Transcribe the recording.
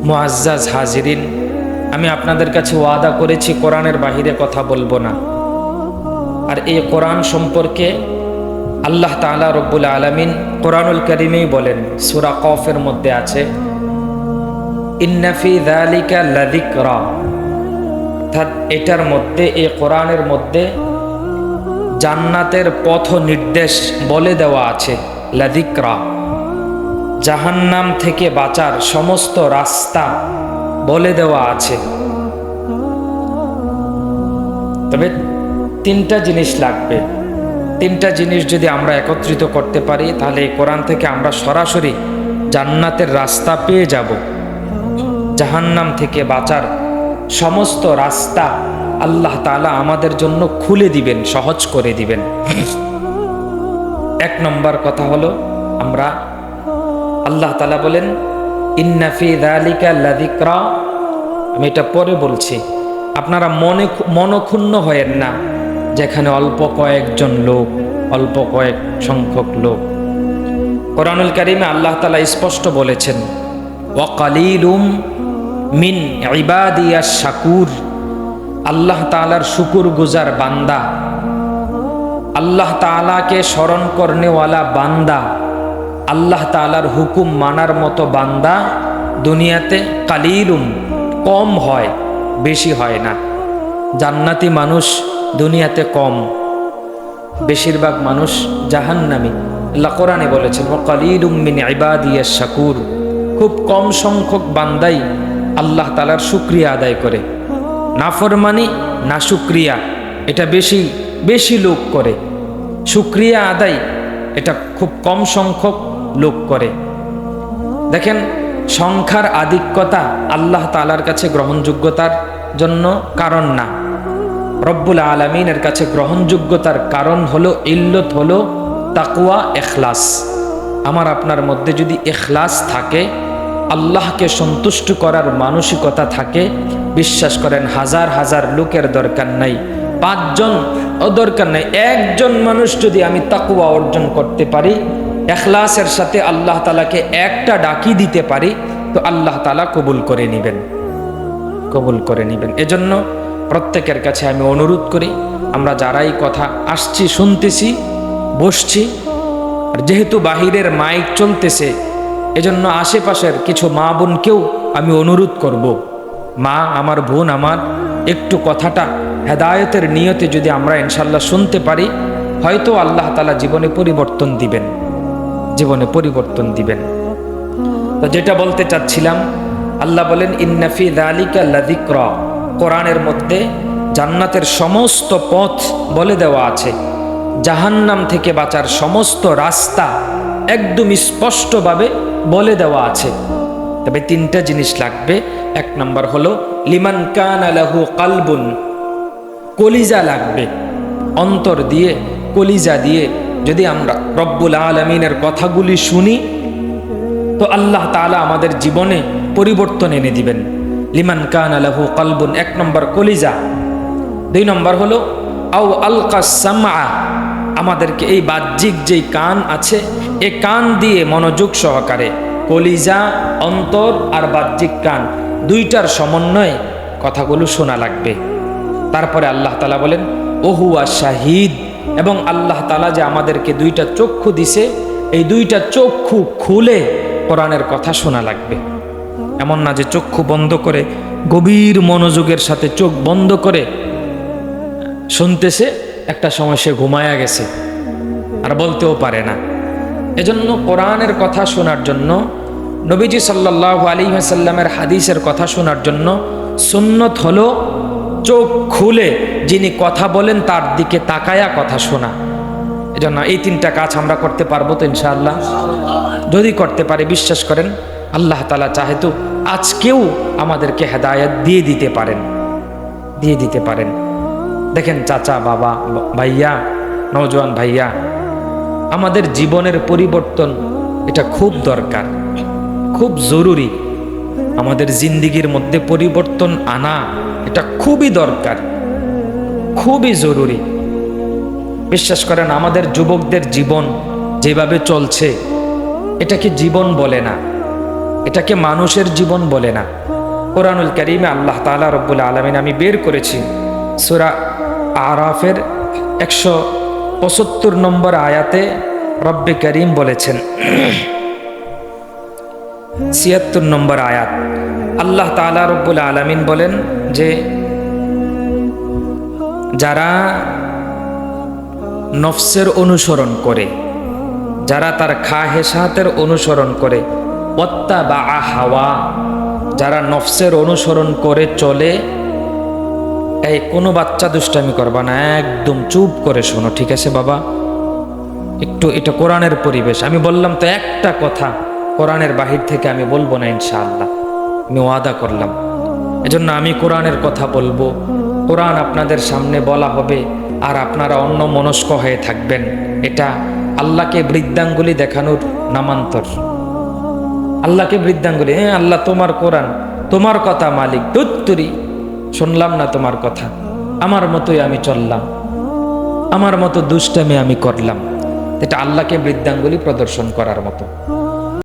মুআজ্জাজ হাজিরিন, আমি আপনাদের কাছে ওয়াদা করেছি কোরআনের বাহিরে কথা বলবো না। আর এই কোরআন সম্পর্কে আল্লাহ তাআলা রব্বুল আলামিন কোরআনুল কারীমেই বলেন, সূরা কফের মধ্যে আছে, ইন্না ফি যালিকা লাযিকরা, অর্থাৎ এটার মধ্যে, এই কোরআনের মধ্যে জান্নাতের পথ নির্দেশ বলে দেওয়া আছে। লাযিকরা, জাহান্নাম থেকে বাঁচার সমস্ত রাস্তা বলে দেওয়া আছে। তবে তিনটা জিনিস লাগবে। তিনটা জিনিস যদি আমরা একত্রিত করতে পারি, তাহলে এই কোরআন থেকে আমরা সরাসরি জান্নাতের রাস্তা পেয়ে যাব। জাহান্নাম থেকে বাঁচার সমস্ত রাস্তা আল্লাহ তাআলা আমাদের জন্য খুলে দিবেন, সহজ করে দিবেন। এক নম্বর কথা হলো, আমরা আল্লাহ তাআলা বলেন ইন্না ফি যালিকা লাযিকরা, আমি এটা পরে বলছি, আপনারা মনক্ষুণ্ণ হয়েন না যেখানে অল্প কয়েকজন লোক, অল্প কয়েক সংখ্যক লোক। কোরআনুল কারীমে আল্লাহ তাআলা স্পষ্ট বলেছেন, ওয়া কালিলুম মিন ইবাদিয়াশ শাকুর, আল্লাহ তাআলার শুকুর গুজার বান্দা, আল্লাহ তাআলাকে স্মরণ করনেওয়ালা বান্দা, আল্লাহ তাআলার হুকুম মানার মতো বান্দা দুনিয়াতে কালিলুম, কম হয়, বেশি হয় না। জান্নাতি মানুষ দুনিয়াতে কম, বেশিরভাগ মানুষ জাহান্নামী। আল্লাহ কোরআনে বলেছেন, ওয়া কালিলুম মিন ইবাদিয়াশ শাকুর, খুব কম সংখ্যক বান্দাই আল্লাহ তাআলার শুকরিয়া আদায় করে। নাফরমানি, না শুকরিয়া, এটা বেশি বেশি লোক করে। শুকরিয়া আদায় এটা খুব কম সংখ্যক লোক করে। দেখেন, সংখ্যার আধিক্যতা আল্লাহ তাআলার কাছে গ্রহণযোগ্যতার জন্য কারণ না। রব্বুল আলামিনের কাছে গ্রহণযোগ্যতার কারণ হলো, ইল্লত হলো তাকওয়া, ইখলাস। আমার আপনার মধ্যে যদি ইখলাস থাকে, আল্লাহকে সন্তুষ্ট করার মানসিকতা থাকে, বিশ্বাস করেন হাজার হাজার লোকের দরকার নাই, 5 জন ও দরকার নাই, একজন মানুষ যদি আমি তাকওয়া অর্জন করতে পারি, ইখলাসের সাথে আল্লাহ তাআলাকে একটা ডাকি দিতে পারি, তো আল্লাহ তাআলা কবুল করে নেবেন, কবুল করে নেবেন। এজন্য প্রত্যেকের কাছে আমি অনুরোধ করি, আমরা যারাই কথা আসছি, শুনতেছি, বসছি, আর যেহেতু বাহিরের মাইক চলতেছে, এজন্য আশেপাশের কিছু মা বোনকেও আমি অনুরোধ করব, মা আমার, বোন আমার, একটু কথাটা হেদায়েতের নিয়তে যদি আমরা ইনশাল্লাহ শুনতে পারি, হয়তো আল্লাহ তাআলা জীবনে পরিবর্তন দিবেন, জীবনে পরিবর্তন দিবেন। তো যেটা বলতে চাচ্ছিলাম, আল্লাহ বলেন ইন্না ফি যালিকা লাযিকরা, কোরআনের মধ্যে জান্নাতের সমস্ত পথ বলে দেওয়া আছে, জাহান্নাম থেকে বাঁচার সমস্ত রাস্তা একদম স্পষ্টভাবে বলে দেওয়া আছে। তবে তিনটা জিনিস লাগবে। এক নম্বর হলো লিমান কানা লাহু কালবুন, কলিজা লাগবে। অন্তর দিয়ে, কলিজা দিয়ে যদি আমরা রব্বুল আলামিনের কথাগুলি শুনি, তো আল্লাহ তাআলা আমাদের জীবনে পরিবর্তন এনে দিবেন। লিমান কানা লাহু কালবুন, এক নম্বর কলিজা। 2 নম্বর হলো আও আলকা সামআ, আমাদেরকে এই বাহ্যিক যেই কান আছে, এ কান দিয়ে মনোযোগ সহকারে, কলিজা, অন্তর আর বাহ্যিক কান, 2টার সমন্বয়ে কথাগুলো শোনা লাগবে। তারপরে আল্লাহ তাআলা বলেন ওহুয়া শাহিদ, এবং আল্লাহ তাআলা যে আমাদেরকে 2টা চক্ষু দিছে, এই 2টা চক্ষু খুলে কোরআনের কথা শোনা লাগবে। এমন না যে চক্ষু বন্ধ করে, গভীর মনোযোগের সাথে চোখ বন্ধ করে শুনতেছে, একটা সময় সে ঘুমায়া গেছে আর বলতেও পারে না। এজন্য কোরআনের কথা শোনার জন্য, নবীজি সাল্লাল্লাহু আলাইহি ওয়াসাল্লামের হাদিসের কথা শোনার জন্য সুন্নত হলো চোখ খুলে যিনি কথা বলেন তার দিকে তাকায়া কথা শোনা। এজন্য এই 3টা কাজ আমরা করতে পারবো তো ইনশাআল্লাহ? যদি করতে পারি, বিশ্বাস করেন আল্লাহ তাআলা চাহে তো আজকেও আমাদেরকে হেদায়েত দিয়ে দিতে পারেন, দিয়ে দিতে পারেন। দেখেন চাচা, বাবা, ভাইয়া, নওজোয়ান ভাইয়া, আমাদের জীবনের পরিবর্তন এটা খুব দরকার, খুব জরুরি। আমাদের জিন্দিগির মধ্যে পরিবর্তন আনা এটা খুবই দরকার, খুবই জরুরি। বিশ্বাস করেন আমাদের যুবকদের জীবন যেভাবে চলছে, এটাকে জীবন বলে না, এটাকে মানুষের জীবন বলে না। কোরআনুল কারীমে আল্লাহ তাআলা রব্বুল আলামিন, আমি বের করেছি সূরা আরাফের 175 নম্বর আয়াতে রব্বে করিম বলেছেন, 76 নম্বর আয়াত আল্লাহ তাআলা রব্বুল আলামিন বলেন যে যারা নফসের অনুসরণ করে, যারা তার খাহেসাতের অনুসরণ করে, ওয়াত্তাবা হাওয়া, যারা নফসের অনুসরণ করে চলে, এই কোনো বাচ্চা দুষ্টামি করবা না, একদম চুপ করে শোনো, ঠিক আছে বাবা? একটু, এটা কোরআনের পরিবেশ। আমি বললাম তো একটা কথা কোরআনের বাহির থেকে আমি বলবো না ইনশাআল্লাহ, আমি ওয়াদা করলাম। এজন্য আমি কোরআনের কথা বলবো, কোরআন আপনাদের সামনে বলা হবে, আর আপনারা অন্য মনস্ক হয়ে থাকবেন। এটা আল্লাহকে বৃদ্ধাঙ্গুলি দেখানোর নামান্তর। আল্লাহকে বৃদ্ধাঙ্গুলি, হ্যাঁ আল্লাহ তোমার কোরআন, তোমার কথা মালিক, তুত্তুরি শুনলাম না তোমার কথা, আমার মতোই আমি চললাম, আমার মতো দুষ্টামি আমি করলাম। এটা আল্লাহকে বৃদ্ধাঙ্গুলি প্রদর্শন করার মতো।